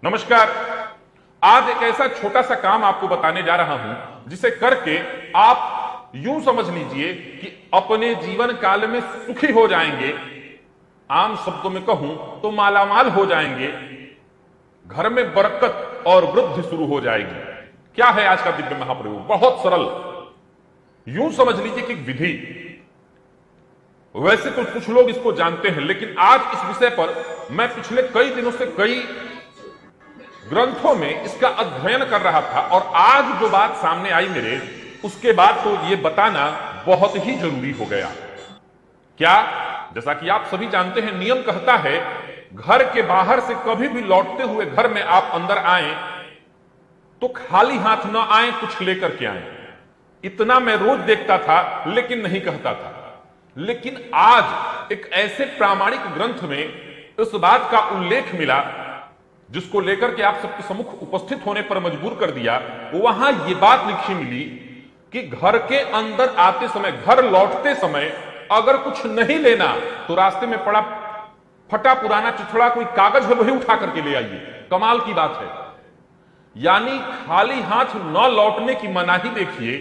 नमस्कार। आज एक ऐसा छोटा सा काम आपको बताने जा रहा हूं जिसे करके आप यूं समझ लीजिए कि अपने जीवन काल में सुखी हो जाएंगे। आम शब्दों में कहूं तो मालामाल हो जाएंगे। घर में बरकत और वृद्धि शुरू हो जाएगी। क्या है आज का दिव्य महाप्रयोग? बहुत सरल। यूं समझ लीजिए कि एक विधि। वैसे तो कुछ लोग इसको जानते हैं, लेकिन आज इस विषय पर मैं पिछले कई दिनों से कई ग्रंथों में इसका अध्ययन कर रहा था और आज जो बात सामने आई मेरे, उसके बाद तो ये बताना बहुत ही जरूरी हो गया। क्या? जैसा कि आप सभी जानते हैं, नियम कहता है घर के बाहर से कभी भी लौटते हुए घर में आप अंदर आए तो खाली हाथ न आए, कुछ लेकर के आए। इतना मैं रोज देखता था लेकिन नहीं कहता था। लेकिन आज एक ऐसे प्रामाणिक ग्रंथ में इस बात का उल्लेख मिला जिसको लेकर के आप सबके सम्मुख उपस्थित होने पर मजबूर कर दिया। वहां यह बात लिखी मिली कि घर के अंदर आते समय, घर लौटते समय अगर कुछ नहीं लेना तो रास्ते में पड़ा फटा पुराना चिथड़ा कोई कागज है, वही उठा करके ले आइए। कमाल की बात है। यानी खाली हाथ न लौटने की मनाही देखिए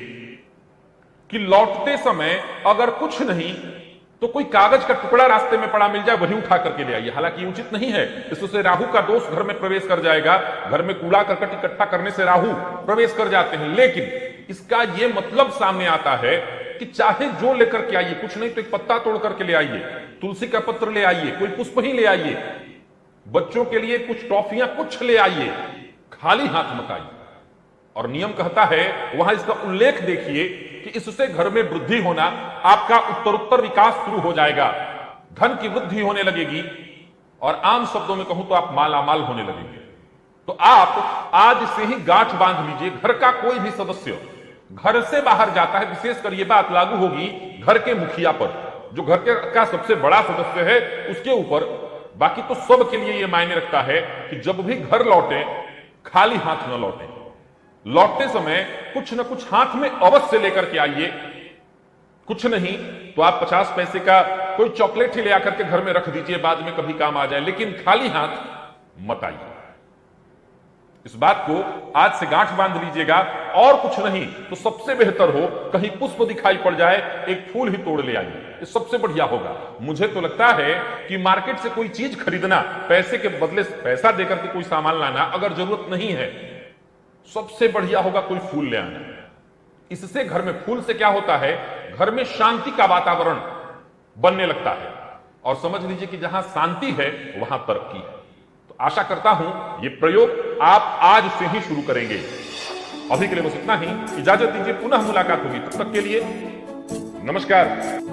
कि लौटते समय अगर कुछ नहीं तो कोई कागज का टुकड़ा रास्ते में पड़ा मिल जाए, वही उठा करके ले आइए। हालांकि उचित नहीं है, इससे राहु का दोष घर में प्रवेश कर जाएगा। घर में कूड़ा करकट इकट्ठा करने से राहु प्रवेश कर जाते हैं। लेकिन इसका यह मतलब सामने आता है कि चाहे जो लेकर के आइए, कुछ नहीं तो एक पत्ता तोड़ करके ले आइए, तुलसी का पत्र ले आइए, कोई पुष्प ही ले आइए, बच्चों के लिए कुछ टॉफियां कुछ ले आइए, खाली हाथ मत आइए। और नियम कहता है, वहां इसका उल्लेख देखिए कि इससे घर में वृद्धि होना, आपका उत्तरोत्तर विकास शुरू हो जाएगा, धन की वृद्धि होने लगेगी और आम शब्दों में कहूं तो आप मालामाल होने लगेंगे। तो आप आज से ही गांठ बांध लीजिए। घर का कोई भी सदस्य घर से बाहर जाता है, विशेषकर यह बात लागू होगी घर के मुखिया पर, जो घर का सबसे बड़ा सदस्य है उसके ऊपर। बाकी तो सब के लिए यह मायने रखता है कि जब भी घर लौटे खाली हाथ न लौटे। लौटते समय कुछ न कुछ हाथ में अवश्य लेकर के आइए। कुछ नहीं तो आप 50 पैसे का कोई चॉकलेट ही ले आकर के घर में रख दीजिए, बाद में कभी काम आ जाए, लेकिन खाली हाथ मत आइए। इस बात को आज से गांठ बांध लीजिएगा। और कुछ नहीं तो सबसे बेहतर हो कहीं पुष्प दिखाई पड़ जाए, एक फूल ही तोड़ ले आइए, ये सबसे बढ़िया होगा। मुझे तो लगता है कि मार्केट से कोई चीज खरीदना, पैसे के बदले पैसा देकर के कोई सामान लाना अगर जरूरत नहीं है, सबसे बढ़िया होगा कोई फूल ले आना। इससे घर में, फूल से क्या होता है, घर में शांति का वातावरण बनने लगता है। और समझ लीजिए कि जहां शांति है वहां तरक्की है। तो आशा करता हूं ये प्रयोग आप आज से ही शुरू करेंगे। अभी के लिए बस इतना ही। इजाजत दीजिए, पुनः मुलाकात होगी। तब तक के लिए नमस्कार।